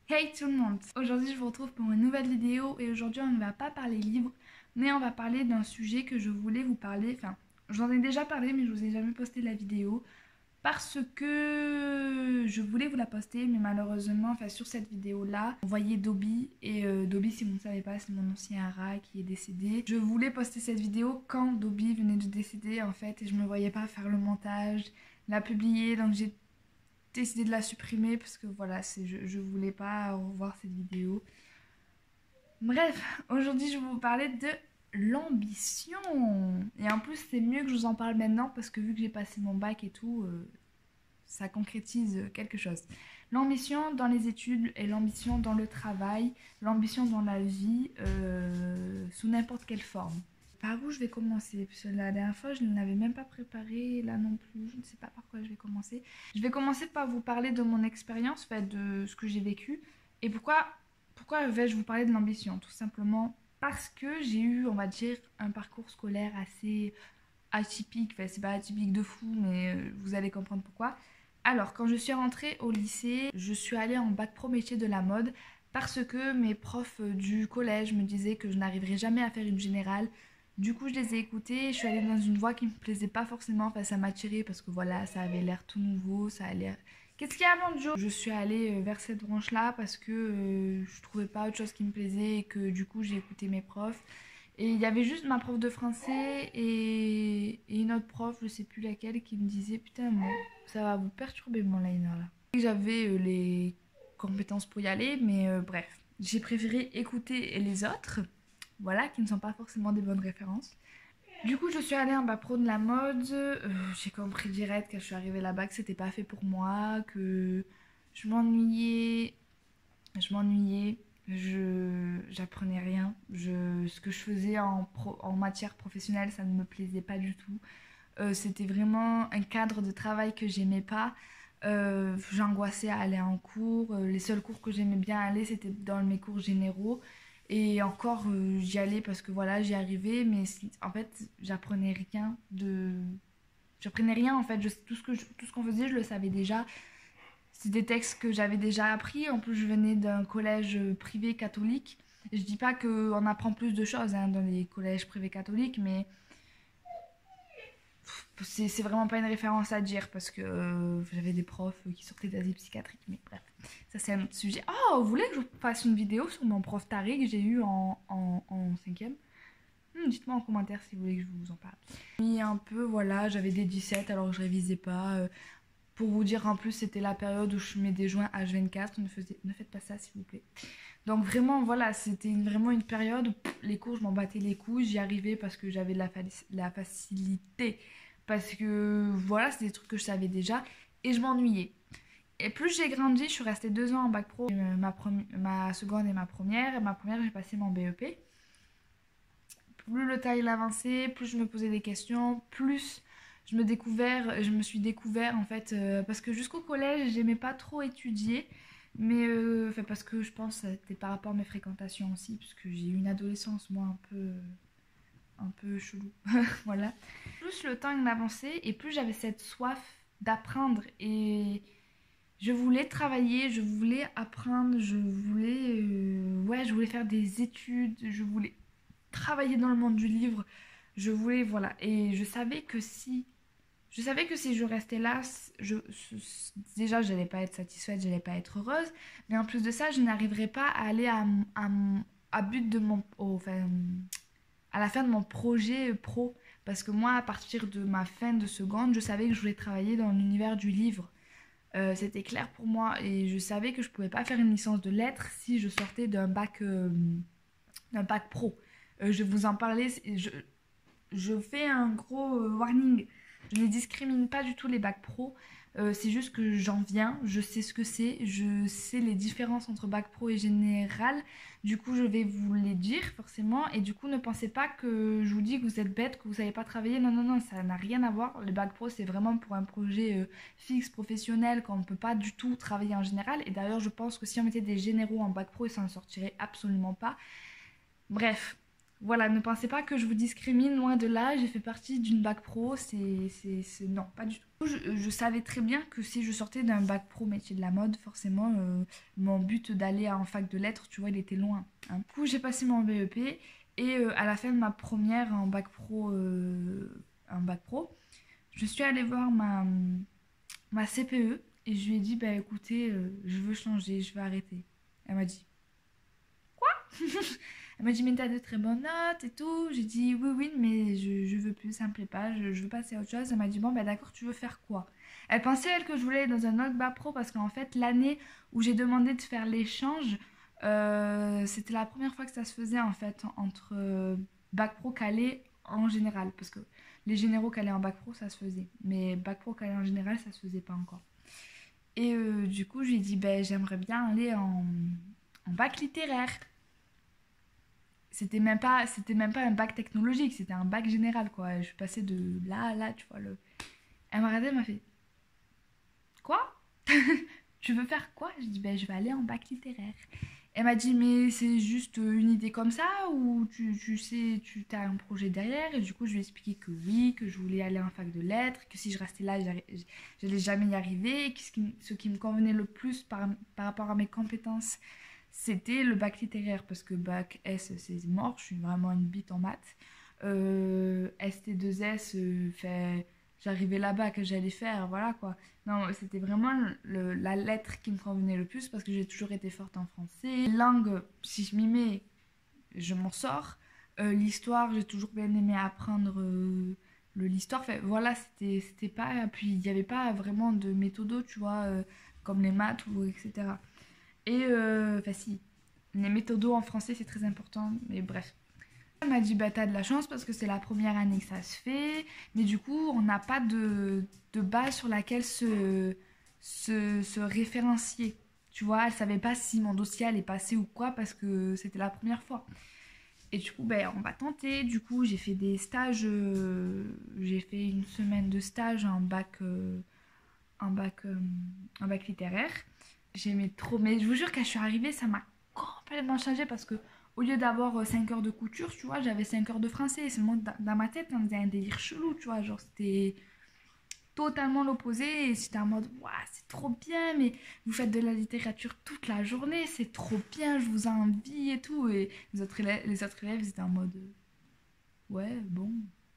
Hey tout le monde! Aujourd'hui je vous retrouve pour une nouvelle vidéo et aujourd'hui on ne va pas parler livres mais on va parler d'un sujet que je voulais vous parler, enfin j'en ai déjà parlé mais je vous ai jamais posté la vidéo parce que je voulais vous la poster mais malheureusement enfin sur cette vidéo là on voyait Dobby et Dobby, si vous ne savez pas, c'est mon ancien rat qui est décédé. Je voulais poster cette vidéo quand Dobby venait de décéder en fait et je me voyais pas faire le montage, la publier, donc j'ai décidé de la supprimer parce que voilà, je voulais pas revoir cette vidéo. Bref, aujourd'hui je vais vous parler de l'ambition. Et en plus c'est mieux que je vous en parle maintenant parce que vu que j'ai passé mon bac et tout, ça concrétise quelque chose. L'ambition dans les études et l'ambition dans le travail, l'ambition dans la vie, sous n'importe quelle forme. Par où je vais commencer? Parce que la dernière fois, je ne l'avais même pas préparé, là non plus, je ne sais pas par quoi je vais commencer. Je vais commencer par vous parler de mon expérience, enfin, de ce que j'ai vécu. Et pourquoi vais-je vous parler de l'ambition? Tout simplement parce que j'ai eu, on va dire, un parcours scolaire assez atypique. Enfin, c'est pas atypique de fou, mais vous allez comprendre pourquoi. Alors, quand je suis rentrée au lycée, je suis allée en bac pro métier de la mode parce que mes profs du collège me disaient que je n'arriverais jamais à faire une générale. Du coup, je les ai écoutés, je suis allée dans une voie qui me plaisait pas forcément, enfin ça m'a attirée parce que voilà, ça avait l'air tout nouveau, ça a l'air... Qu'est-ce qu'il y a avant Joe? Je suis allée vers cette branche-là parce que je trouvais pas autre chose qui me plaisait et que du coup j'ai écouté mes profs. Et il y avait juste ma prof de français et une autre prof, je sais plus laquelle, qui me disait putain, moi, ça va vous perturber mon liner là. J'avais les compétences pour y aller, mais bref, j'ai préféré écouter les autres, voilà, qui ne sont pas forcément des bonnes références. Du coup, je suis allée en bac pro de la mode. J'ai compris direct quand je suis arrivée là-bas que c'était pas fait pour moi, que je m'ennuyais, j'apprenais rien. Ce que je faisais en matière professionnelle, ça ne me plaisait pas du tout. C'était vraiment un cadre de travail que j'aimais pas. J'angoissais à aller en cours. Les seuls cours que j'aimais bien aller, c'était dans mes cours généraux. Et encore, j'y allais parce que voilà, j'y arrivais, mais en fait, j'apprenais rien en fait. Tout ce qu'on faisait, je le savais déjà. C'est des textes que j'avais déjà appris. En plus, je venais d'un collège privé catholique. Je dis pas qu'on apprend plus de choses hein, dans les collèges privés catholiques, mais c'est vraiment pas une référence à dire parce que j'avais des profs qui sortaient d'asile psychiatrique. Mais bref, ça c'est un autre sujet. Oh, vous voulez que je vous fasse une vidéo sur mon prof taré que j'ai eu en 5e? Dites-moi en commentaire si vous voulez que je vous en parle. Et un peu, voilà, j'avais des 17 alors je révisais pas. Pour vous dire, en plus, c'était la période où je mets des joints H24. Ne faites pas ça, s'il vous plaît. Donc vraiment, voilà, c'était vraiment une période où les cours, je m'en battais les couilles. J'y arrivais parce que j'avais de la facilité. Parce que, voilà, c'était des trucs que je savais déjà. Et je m'ennuyais. Et plus j'ai grandi, je suis restée 2 ans en bac pro. Ma seconde et ma première. Et ma première, j'ai passé mon BEP. Plus le temps il avançait, plus je me posais des questions, plus je me suis découvert en fait, parce que jusqu'au collège, j'aimais pas trop étudier, mais enfin, parce que je pense que c'était par rapport à mes fréquentations aussi, puisque j'ai eu une adolescence moi un peu chelou, voilà. Plus le temps il avançait et plus j'avais cette soif d'apprendre et je voulais travailler, je voulais apprendre, je voulais faire des études, je voulais travailler dans le monde du livre. Je voulais, voilà. Et je savais que si je restais là, déjà, je n'allais pas être satisfaite, je n'allais pas être heureuse. Mais en plus de ça, je n'arriverais pas à aller à but de enfin, à la fin de mon projet pro. Parce que moi, à partir de ma fin de seconde, je savais que je voulais travailler dans l'univers du livre. C'était clair pour moi et je savais que je pouvais pas faire une licence de lettres si je sortais d'un bac pro. Je vais vous en parler, je fais un gros warning. Je ne discrimine pas du tout les bacs pro. C'est juste que j'en viens, je sais ce que c'est, je sais les différences entre bac pro et général. Du coup, je vais vous les dire forcément. Et du coup, ne pensez pas que je vous dis que vous êtes bête, que vous ne savez pas travailler. Non, non, non, ça n'a rien à voir. Le bac pro, c'est vraiment pour un projet fixe, professionnel, qu'on ne peut pas du tout travailler en général. Et d'ailleurs, je pense que si on mettait des généraux en bac pro, ils s'en sortiraient absolument pas. Bref, Voilà, ne pensez pas que je vous discrimine, loin de là, j'ai fait partie d'une bac pro, non, pas du tout. Je savais très bien que si je sortais d'un bac pro métier de la mode, forcément, mon but d'aller en fac de lettres, tu vois, il était loin, hein. Du coup, j'ai passé mon BEP et à la fin de ma première en bac pro, je suis allée voir ma CPE et je lui ai dit, bah écoutez, je veux changer, je veux arrêter. Elle m'a dit, elle m'a dit, mais t'as de très bonnes notes et tout. J'ai dit, oui, oui, mais je veux plus, ça me plaît pas, je veux passer à autre chose. Elle m'a dit, bon, bah d'accord, tu veux faire quoi? Elle pensait, elle, que je voulais aller dans un autre bac pro parce qu'en fait, l'année où j'ai demandé de faire l'échange, c'était la première fois que ça se faisait en fait entre bac pro calé en général. Parce que les généraux calés en bac pro, ça se faisait. Mais bac pro calé en général, ça se faisait pas encore. Et du coup, je lui ai dit, ben, j'aimerais bien aller en bac littéraire. C'était même pas un bac technologique, c'était un bac général, quoi. Je suis passée de là à là, tu vois. Elle m'a regardée, elle m'a fait, quoi? Tu veux faire quoi? Je dis, ben, je vais aller en bac littéraire. Elle m'a dit, mais c'est juste une idée comme ça ou tu sais, tu as un projet derrière? Et du coup, je lui ai expliqué que oui, que je voulais aller en fac de lettres, que si je restais là, j'allais jamais y arriver, et que ce qui me convenait le plus par rapport à mes compétences, c'était le bac littéraire, parce que bac S, c'est mort, je suis vraiment une bite en maths. ST2S, j'arrivais là-bas que j'allais faire, voilà quoi. Non, c'était vraiment la lettre qui me convenait le plus parce que j'ai toujours été forte en français. Langue, si je m'y mets, je m'en sors. L'histoire, j'ai toujours bien aimé apprendre l'histoire. Enfin, voilà, c'était pas. Puis il n'y avait pas vraiment de méthodo, tu vois, comme les maths ou etc. Et, enfin, si, les méthodos en français c'est très important, mais bref. Elle m'a dit, bah t'as de la chance parce que c'est la première année que ça se fait, mais du coup, on n'a pas de base sur laquelle se référencier. Tu vois, elle savait pas si mon dossier allait passer ou quoi parce que c'était la première fois. Et du coup, ben, on va tenter. Du coup, j'ai fait des stages, j'ai fait une semaine de stage en bac, euh, en bac littéraire. J'aimais trop, mais je vous jure, quand je suis arrivée, ça m'a complètement changé parce que au lieu d'avoir 5 heures de couture, tu vois, j'avais 5 heures de français. Seulement dans ma tête, on faisait un délire chelou, tu vois, genre c'était totalement l'opposé. Et j'étais en mode, waouh, c'est trop bien, mais vous faites de la littérature toute la journée, c'est trop bien, je vous envie et tout. Et les autres élèves, ils étaient en mode, ouais, bon,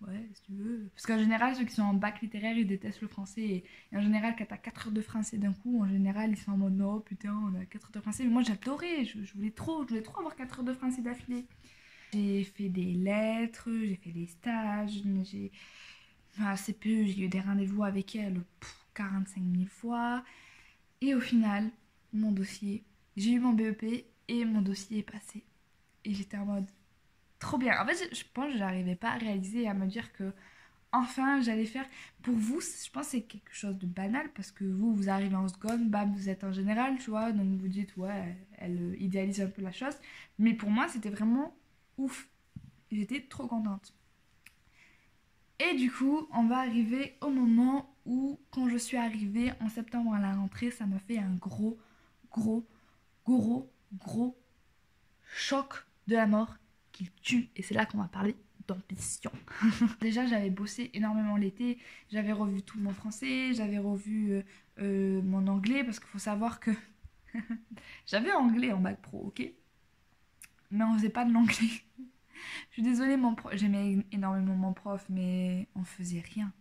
ouais, si tu veux. Parce qu'en général, ceux qui sont en bac littéraire, ils détestent le français. Et en général, quand t'as 4 heures de français d'un coup, en général, ils sont en mode, non, putain, on a 4 heures de français. Mais moi, j'adorais, je voulais trop avoir 4 heures de français d'affilée. J'ai fait des lettres, j'ai fait des stages, à CPE, j'ai eu des rendez-vous avec elle 45 000 fois. Et au final, mon dossier, j'ai eu mon BEP et mon dossier est passé. Et j'étais en mode, trop bien. En fait, je pense que j'arrivais pas à réaliser et à me dire que enfin j'allais faire. Pour vous, je pense que c'est quelque chose de banal parce que vous arrivez en seconde, bam, vous êtes en général, tu vois, donc vous dites, ouais, elle idéalise un peu la chose. Mais pour moi, c'était vraiment ouf. J'étais trop contente. Et du coup, on va arriver au moment où, quand je suis arrivée en septembre à la rentrée, ça m'a fait un gros, gros, gros, gros choc de la mort qui tue. Et c'est là qu'on va parler d'ambition. Déjà, j'avais bossé énormément l'été, j'avais revu tout mon français, j'avais revu mon anglais, parce qu'il faut savoir que j'avais anglais en bac pro, ok? Mais on faisait pas de l'anglais. Je suis désolée, j'aimais énormément mon prof, mais on faisait rien.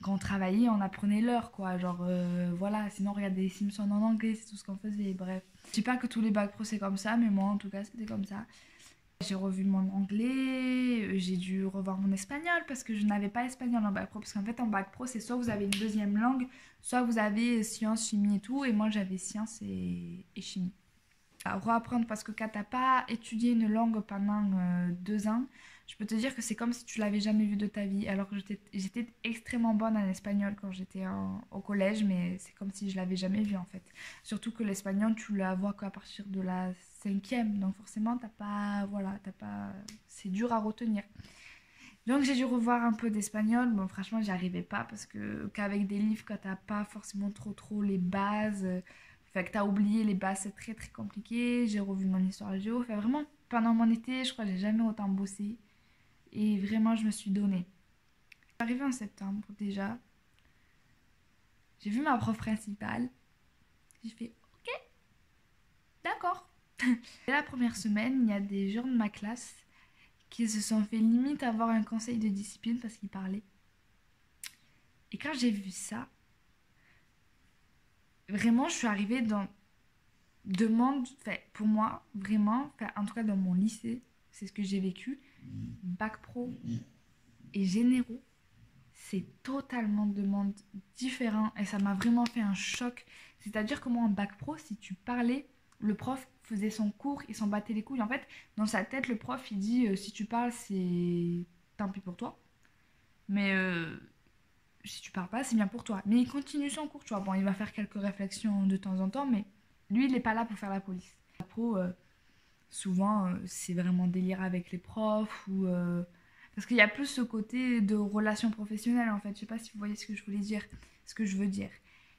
Quand on travaillait, on apprenait l'heure, quoi. Genre, voilà, sinon on regardait les Simpsons en anglais, c'est tout ce qu'on faisait, bref. Je dis pas que tous les bacs pro c'est comme ça, mais moi en tout cas c'était comme ça. J'ai revu mon anglais, j'ai dû revoir mon espagnol parce que je n'avais pas espagnol en bac pro. Parce qu'en fait, en bac pro, c'est soit vous avez une deuxième langue, soit vous avez sciences, chimie et tout. Et moi, j'avais sciences et chimie. À reapprendre parce que quand t'as pas étudié une langue pendant 2 ans, je peux te dire que c'est comme si tu l'avais jamais vue de ta vie. Alors que j'étais extrêmement bonne en espagnol quand j'étais au collège, mais c'est comme si je l'avais jamais vue en fait. Surtout que l'espagnol, tu la vois qu'à partir de la cinquième, donc forcément, t'as pas, c'est dur à retenir. Donc j'ai dû revoir un peu d'espagnol. Bon, franchement, j'y arrivais pas parce que qu'avec des livres, quand t'as pas forcément trop les bases, fait que t'as oublié les bases, c'est très très compliqué. J'ai revu mon histoire géo, fait vraiment pendant mon été, je crois que j'ai jamais autant bossé. Et vraiment, je me suis donnée. Arrivé en septembre déjà, j'ai vu ma prof principale. J'ai fait ok, d'accord. Dès la première semaine, il y a des gens de ma classe qui se sont fait limite avoir un conseil de discipline parce qu'ils parlaient. Et quand j'ai vu ça, vraiment, je suis arrivée dans demande, enfin, pour moi, vraiment, enfin, en tout cas dans mon lycée, c'est ce que j'ai vécu, bac pro et généraux, c'est totalement deux mondes différents et ça m'a vraiment fait un choc. C'est-à-dire que moi en bac pro, si tu parlais, le prof faisait son cours, il s'en battait les couilles. En fait, dans sa tête, le prof, il dit si tu parles, c'est tant pis pour toi. Mais si tu parles pas, c'est bien pour toi. Mais il continue son cours, tu vois. Bon, il va faire quelques réflexions de temps en temps, mais lui, il n'est pas là pour faire la police. Bac pro, souvent, c'est vraiment délire avec les profs ou... parce qu'il y a plus ce côté de relation professionnelle en fait. Je sais pas si vous voyez ce que je voulais dire, ce que je veux dire.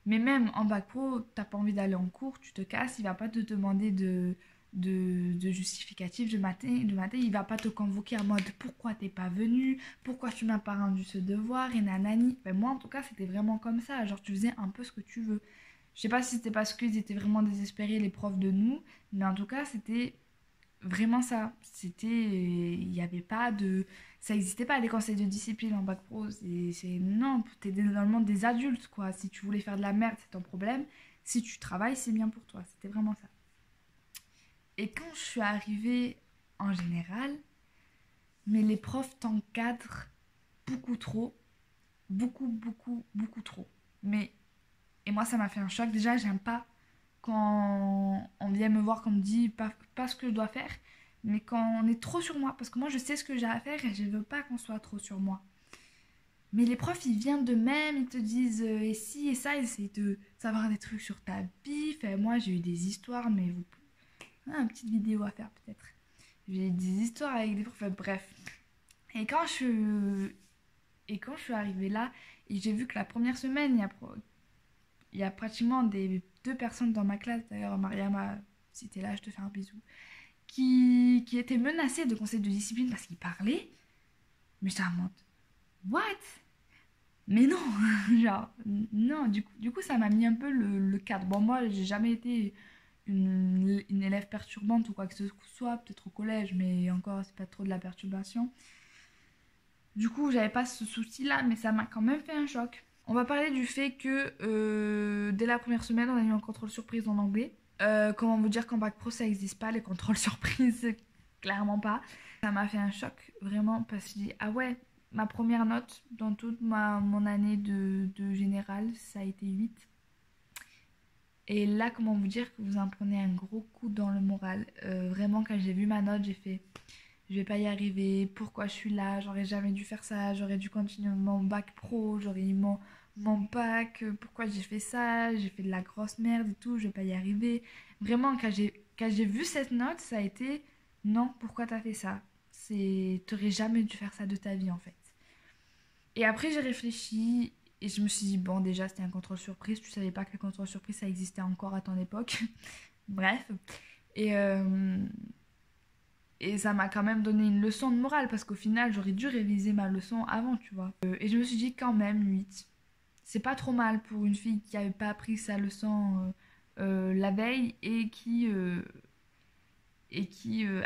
Mais même en bac pro, t'as pas envie d'aller en cours, tu te casses, il va pas te demander de justificatif de matin, il va pas te convoquer en mode pourquoi t'es pas venu, pourquoi tu m'as pas rendu ce devoir et nanani. Ben, moi en tout cas c'était vraiment comme ça, genre tu faisais un peu ce que tu veux. Je sais pas si c'était parce qu'ils étaient vraiment désespérés les profs de nous, mais en tout cas c'était vraiment ça. C'était. Il n'y avait pas de. Ça n'existait pas des conseils de discipline en bac pro. Non, t'es dans le monde des adultes, quoi. Si tu voulais faire de la merde, c'est ton problème. Si tu travailles, c'est bien pour toi. C'était vraiment ça. Et quand je suis arrivée en général, mais les profs t'encadrent beaucoup trop. Beaucoup, beaucoup, beaucoup trop. Mais. Et moi, ça m'a fait un choc. Déjà, j'aime pas quand on vient me voir, qu'on me dit pas ce que je dois faire, mais quand on est trop sur moi, parce que moi je sais ce que j'ai à faire et je veux pas qu'on soit trop sur moi. Mais les profs ils viennent d'eux-mêmes, ils te disent et si et ça, ils essaient de savoir des trucs sur ta vie. Enfin, moi j'ai eu des histoires, mais vous... Ah, une petite vidéo à faire peut-être. J'ai eu des histoires avec des profs, enfin, bref. Et quand je suis arrivée là, et j'ai vu que la première semaine, il y a pratiquement deux personnes dans ma classe, d'ailleurs Mariama, si t'es là, je te fais un bisou, qui étaient menacées de conseil de discipline parce qu'ils parlaient. Mais j'étais en mode, what? Mais non, genre, non, du coup ça m'a mis un peu le cadre. Bon, moi j'ai jamais été une élève perturbante ou quoi que ce soit, peut-être au collège, mais encore c'est pas trop de la perturbation. Du coup j'avais pas ce souci-là, mais ça m'a quand même fait un choc. On va parler du fait que dès la première semaine, on a eu un contrôle surprise en anglais. Comment vous dire qu'en bac pro, ça n'existe pas, les contrôles surprises, clairement pas. Ça m'a fait un choc, vraiment, parce que je dis, ah ouais, ma première note dans toute mon année de générale, ça a été 8. Et là, comment vous dire que vous en prenez un gros coup dans le moral. Vraiment, quand j'ai vu ma note, j'ai fait, je vais pas y arriver, pourquoi je suis là, j'aurais jamais dû faire ça, j'aurais dû continuer mon bac pro, j'aurais eu mon bac, pourquoi j'ai fait ça, j'ai fait de la grosse merde et tout, je vais pas y arriver. Vraiment, quand j'ai vu cette note, ça a été non, pourquoi t'as fait ça? T'aurais jamais dû faire ça de ta vie en fait. Et après, j'ai réfléchi et je me suis dit, bon, déjà, c'était un contrôle surprise, tu savais pas que le contrôle surprise ça existait encore à ton époque. Bref. Et, euh, et ça m'a quand même donné une leçon de morale parce qu'au final, j'aurais dû réviser ma leçon avant, tu vois. Et je me suis dit, quand même, 8. C'est pas trop mal pour une fille qui avait pas appris sa leçon la veille et qui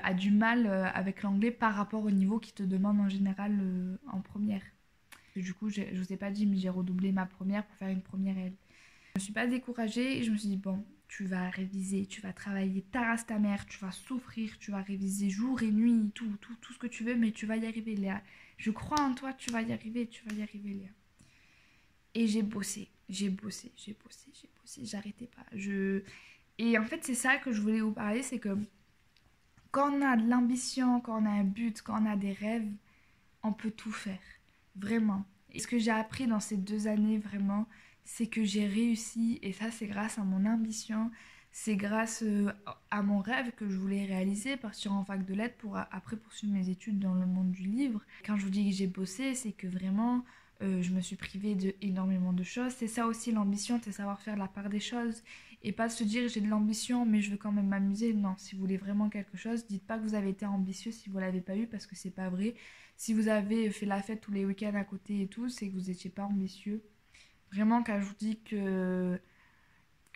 a du mal avec l'anglais par rapport au niveau qui te demande en général en première. Du coup, je vous ai pas dit, mais j'ai redoublé ma première pour faire une première L. Je me suis pas découragée et je me suis dit, bon, tu vas réviser, tu vas travailler ta race ta mère, tu vas souffrir, tu vas réviser jour et nuit, tout ce que tu veux, mais tu vas y arriver, Léa. Je crois en toi, tu vas y arriver, Léa. Et j'ai bossé, j'arrêtais pas. Et en fait, c'est ça que je voulais vous parler, c'est que quand on a de l'ambition, quand on a un but, quand on a des rêves, on peut tout faire, vraiment. Et ce que j'ai appris dans ces 2 années, vraiment, c'est que j'ai réussi, et ça c'est grâce à mon ambition, c'est grâce à mon rêve que je voulais réaliser, partir en fac de lettres pour après poursuivre mes études dans le monde du livre. Quand je vous dis que j'ai bossé, c'est que vraiment je me suis privée de énormément de choses. C'est ça aussi l'ambition, c'est savoir faire la part des choses. et pas de se dire j'ai de l'ambition mais je veux quand même m'amuser. Non, si vous voulez vraiment quelque chose, dites pas que vous avez été ambitieux si vous l'avez pas eu parce que c'est pas vrai. Si vous avez fait la fête tous les week-ends à côté et tout, c'est que vous étiez pas ambitieux. Vraiment, quand je vous dis que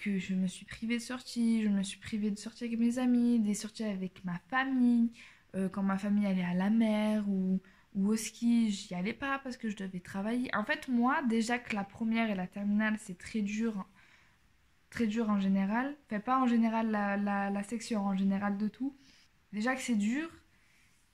je me suis privée de sorties, je me suis privée de sorties avec mes amis, des sorties avec ma famille, quand ma famille allait à la mer ou au ski, j'y allais pas parce que je devais travailler. En fait, moi, déjà que la première et la terminale, c'est très dur en général. Enfin, pas en général la section, en général de tout. Déjà que c'est dur,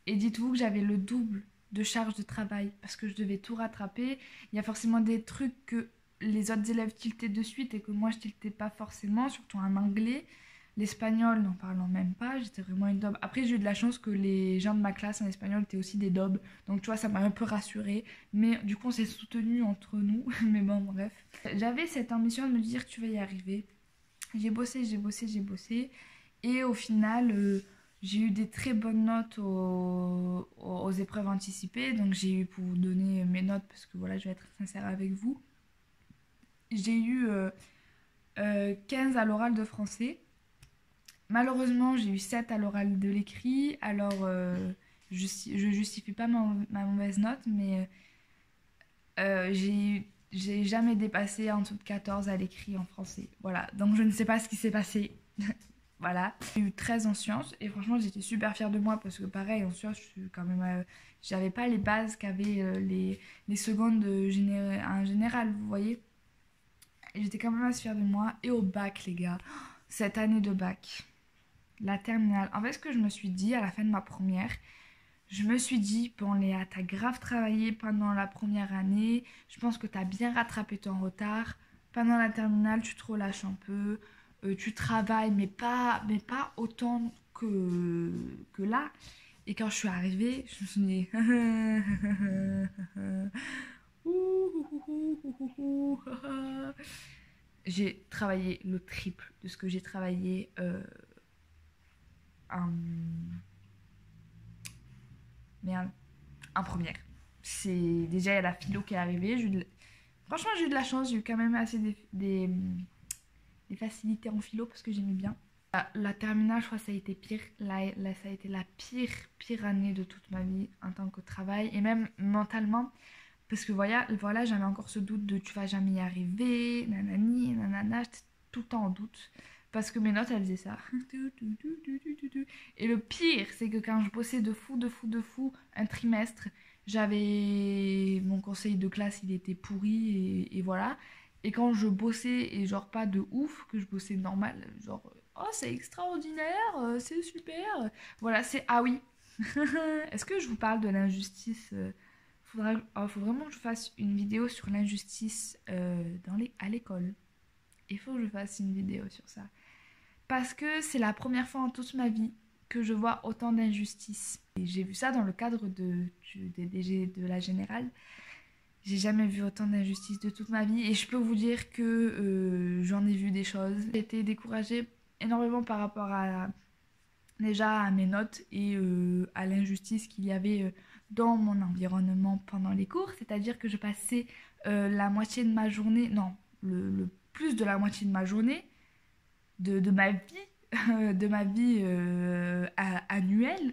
et dites-vous que j'avais le double de charge de travail parce que je devais tout rattraper. Il y a forcément des trucs que les autres élèves tiltaient de suite et que moi je tiltais pas forcément, surtout en anglais. L'espagnol, n'en parlant même pas, j'étais vraiment une daube. Après, j'ai eu de la chance que les gens de ma classe en espagnol étaient aussi des daubes. Donc, tu vois, ça m'a un peu rassurée. Mais du coup, on s'est soutenus entre nous. Mais bon, bref. J'avais cette ambition de me dire, tu vas y arriver. J'ai bossé, j'ai bossé, j'ai bossé. Et au final, j'ai eu des très bonnes notes aux épreuves anticipées. Donc, j'ai eu, pour vous donner mes notes, parce que voilà, je vais être sincère avec vous, j'ai eu 15 à l'oral de français. Malheureusement, j'ai eu 7 à l'oral de l'écrit. Alors, je justifie pas ma mauvaise note, mais j'ai jamais dépassé en dessous de 14 à l'écrit en français. Voilà, donc je ne sais pas ce qui s'est passé. Voilà. J'ai eu 13 en sciences et franchement, j'étais super fière de moi parce que pareil, en sciences, je suis quand même, j'avais pas les bases qu'avaient les secondes en général, vous voyez. Et j'étais quand même assez fière de moi. Et au bac, les gars, cette année de bac, la terminale. En fait, ce que je me suis dit à la fin de ma première, je me suis dit, bon Léa, t'as grave travaillé pendant la première année, je pense que t'as bien rattrapé ton retard. Pendant la terminale, tu te relâches un peu, tu travailles, mais pas autant que là. Et quand je suis arrivée, je me suis dit, j'ai travaillé le triple de ce que j'ai travaillé en... Merde, en première. C'est déjà il y a la philo qui est arrivée. Franchement, j'ai eu de la chance. J'ai eu quand même assez des facilités en philo parce que j'aimais bien. La terminale, je crois que ça a été pire. Là, ça a été la pire année de toute ma vie en tant que travail et même mentalement. Parce que voilà, j'avais encore ce doute de tu vas jamais y arriver, nanani, nanana. J'étais tout le temps en doute. Parce que mes notes, elles faisaient ça. Et le pire, c'est que quand je bossais de fou, un trimestre, j'avais... Mon conseil de classe, il était pourri et voilà. Et quand je bossais, et genre pas de ouf, que je bossais normal, genre, oh c'est extraordinaire, c'est super. Voilà, c'est... Ah oui. Est-ce que je vous parle de l'injustice faut vraiment que je fasse une vidéo sur l'injustice à l'école. Il faut que je fasse une vidéo sur ça. Parce que c'est la première fois en toute ma vie que je vois autant d'injustice. J'ai vu ça dans le cadre des DG de la Générale. J'ai jamais vu autant d'injustice de toute ma vie. Et je peux vous dire que j'en ai vu des choses. J'ai été découragée énormément par rapport déjà à mes notes et à l'injustice qu'il y avait dans mon environnement pendant les cours. C'est-à-dire que je passais la moitié de ma journée, non, le plus de la moitié de ma journée, de ma vie, annuelle,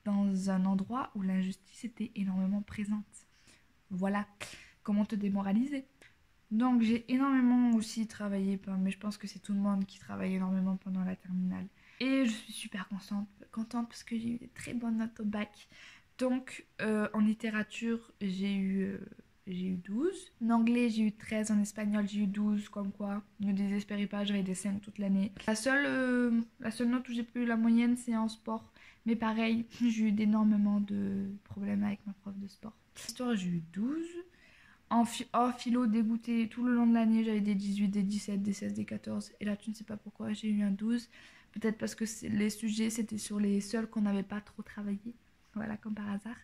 dans un endroit où l'injustice était énormément présente. Voilà comment te démoraliser. Donc j'ai énormément aussi travaillé, mais je pense que c'est tout le monde qui travaille énormément pendant la terminale. Et je suis super contente parce que j'ai eu des très bonnes notes au bac. Donc en littérature, j'ai eu 12. En anglais, j'ai eu 13. En espagnol, j'ai eu 12. Comme quoi, ne désespérez pas, j'avais des 5 toute l'année. La seule note où j'ai pas eu la moyenne, c'est en sport. Mais pareil, j'ai eu énormément de problèmes avec ma prof de sport. Histoire, j'ai eu 12. En philo, dégoûté tout le long de l'année, j'avais des 18, des 17, des 16, des 14. Et là, tu ne sais pas pourquoi, j'ai eu un 12. Peut-être parce que les sujets, c'était sur les seuls qu'on n'avait pas trop travaillé. Voilà, comme par hasard.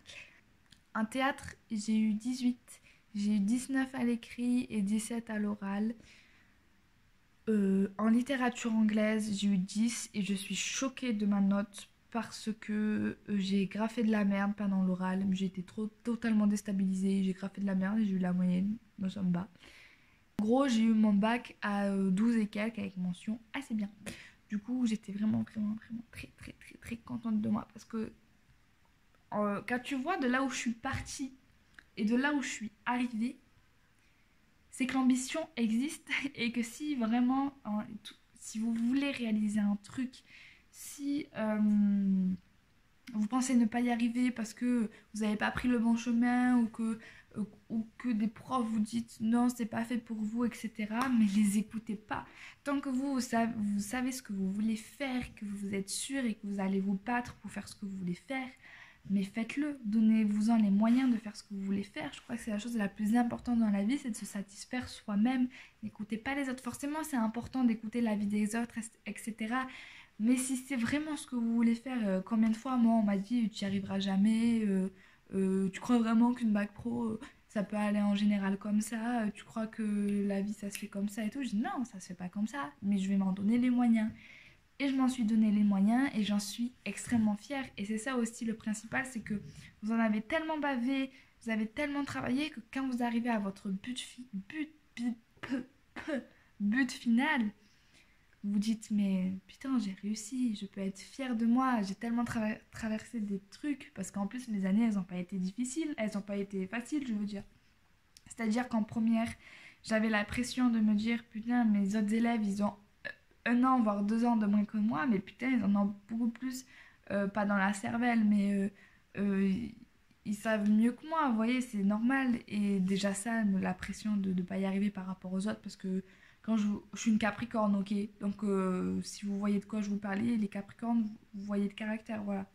En théâtre, j'ai eu 18. J'ai eu 19 à l'écrit et 17 à l'oral. En littérature anglaise, j'ai eu 10 et je suis choquée de ma note parce que j'ai graffé de la merde pendant l'oral. J'ai été totalement déstabilisée. J'ai graffé de la merde et j'ai eu la moyenne. Nous sommes bas. En gros, j'ai eu mon bac à 12 et quelques avec mention assez bien. Du coup, j'étais vraiment très contente de moi parce que quand tu vois de là où je suis partie et de là où je suis arrivée, c'est que l'ambition existe et que si vraiment, hein, si vous voulez réaliser un truc, si vous pensez ne pas y arriver parce que vous n'avez pas pris le bon chemin ou que des profs vous dites non, c'est pas fait pour vous, etc. Mais les écoutez pas. Tant que vous savez ce que vous voulez faire, que vous êtes sûr et que vous allez vous battre pour faire ce que vous voulez faire, mais faites-le. Donnez-vous-en les moyens de faire ce que vous voulez faire. Je crois que c'est la chose la plus importante dans la vie, c'est de se satisfaire soi-même. N'écoutez pas les autres. Forcément, c'est important d'écouter l'avis des autres, etc. Mais si c'est vraiment ce que vous voulez faire, combien de fois, moi, on m'a dit, tu n'y arriveras jamais, tu crois vraiment qu'une bac pro, ça peut aller en général comme ça, tu crois que la vie, ça se fait comme ça et tout. Je dis, non, ça se fait pas comme ça, mais je vais m'en donner les moyens. Et je m'en suis donné les moyens et j'en suis extrêmement fière. Et c'est ça aussi le principal, c'est que vous en avez tellement bavé, vous avez tellement travaillé que quand vous arrivez à votre but final, vous vous dites, mais putain, j'ai réussi, je peux être fière de moi, j'ai tellement traversé des trucs, parce qu'en plus, mes années, elles n'ont pas été difficiles, elles n'ont pas été faciles, je veux dire. C'est-à-dire qu'en première, j'avais la pression de me dire, putain, mes autres élèves, ils ont 1 an, voire 2 ans de moins que moi, mais putain, ils en ont beaucoup plus, pas dans la cervelle, mais euh, ils savent mieux que moi, vous voyez, c'est normal. Et déjà ça, la pression de ne pas y arriver par rapport aux autres, parce que quand je suis une Capricorne, ok, donc si vous voyez de quoi je vous parlais, les Capricornes, vous voyez le caractère, voilà.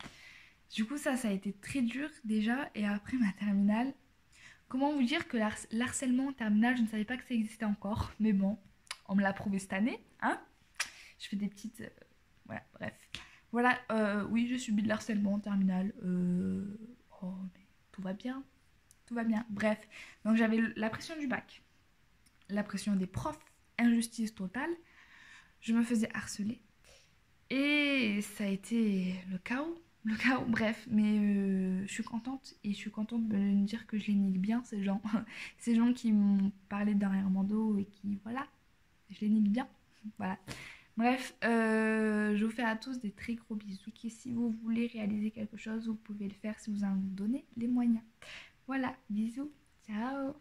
Du coup, ça a été très dur déjà, et après ma terminale, comment vous dire que l'harcèlement en terminale, je ne savais pas que ça existait encore, mais bon, on me l'a prouvé cette année, hein. Je fais des petites... voilà, bref. Voilà, oui, je subis de l'harcèlement en terminale. Oh, mais tout va bien. Tout va bien. Bref, donc j'avais la pression du bac, la pression des profs, injustice totale. Je me faisais harceler. Et ça a été le chaos. Le chaos, bref. Mais je suis contente. Et je suis contente de me dire que je les nique bien, ces gens. Ces gens qui m'ont parlé derrière mon dos et qui, voilà, je les nique bien. Voilà. Bref, je vous fais à tous des très gros bisous. Et si vous voulez réaliser quelque chose, vous pouvez le faire si vous en donnez les moyens. Voilà, bisous, ciao.